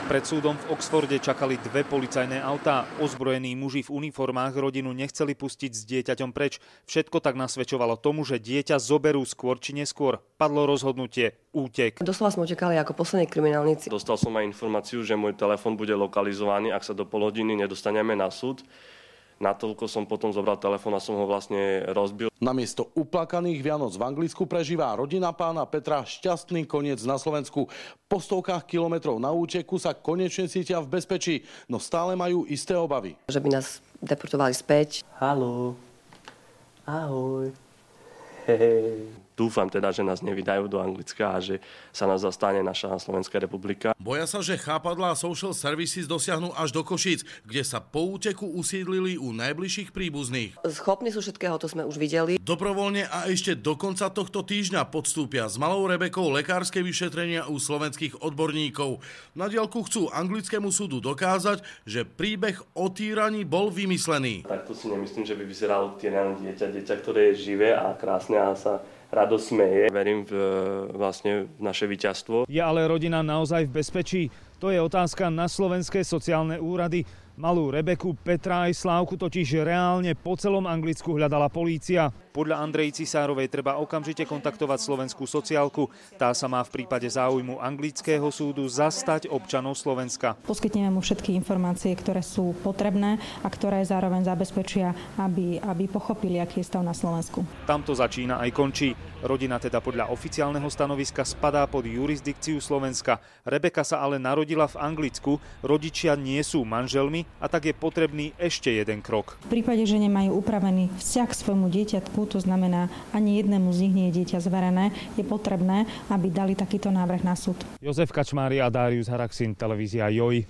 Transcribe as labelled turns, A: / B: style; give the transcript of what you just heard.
A: Pred súdom v Oxforde čakali dve policajné autá. Ozbrojení muži v uniformách rodinu nechceli pustiť s dieťaťom preč. Všetko tak nasvedčovalo tomu, že dieťa zoberú skôr či neskôr. Padlo rozhodnutie útek.
B: Doslova sme očakali ako poslední kriminálnici.
C: Dostal som aj informáciu, že môj telefón bude lokalizovaný, ak sa do pol hodiny nedostaneme na súd. Natoľko som potom zobral telefón a som ho vlastne rozbil.
D: Namiesto uplakaných Vianoc v Anglicku prežíva rodina pána Petra šťastný koniec na Slovensku. Po stovkách kilometrov na úteku sa konečne cítia v bezpečí, no stále majú isté obavy.
B: Že by nás deportovali späť.
C: Haló, ahoj. Hej. Dúfam teda, že nás nevydajú do Anglicka a že sa nás zastane naša Slovenská republika.
D: Boja sa, že chápadlá social services dosiahnu až do Košíc, kde sa po úteku usídlili u najbližších príbuzných.
B: Schopní sú všetkého, to sme už videli.
D: Dobrovoľne a ešte do konca tohto týždňa podstúpia s malou Rebekou lekárske vyšetrenia u slovenských odborníkov. Na diaľku chcú anglickému súdu dokázať, že príbeh o týraní bol vymyslený.
C: Takto si nemyslím, že by vyzeralo týrané dieťa, ktoré je živé a krásne a sa rado smeje. Verím v naše víťazstvo.
A: Je ale rodina naozaj v bezpečí? To je otázka na slovenské sociálne úrady. Malú Rebeku, Petra aj Slávku totiž reálne po celom Anglicku hľadala polícia. Podľa Andrej Cisárovej treba okamžite kontaktovať slovenskú sociálku. Tá sa má v prípade záujmu anglického súdu zastať občanov Slovenska.
E: Poskytneme mu všetky informácie, ktoré sú potrebné a ktoré zároveň zabezpečia, aby pochopili, aký je stav na Slovensku.
A: Tam to začína aj končí. Rodina teda podľa oficiálneho stanoviska spadá pod jurisdikciu Slovenska. Rebeka sa ale narodila v Anglicku, rodičia nie sú manželmi a tak je potrebný ešte jeden krok.
E: V prípade, že nemajú upravený vzťah k svojmu dieťatku, to znamená, ani jednému z nich nie je dieťa zverené, je potrebné, aby dali takýto návrh na súd.
A: Jozef Kačmári a Darius Haraxin, televízia JOJ.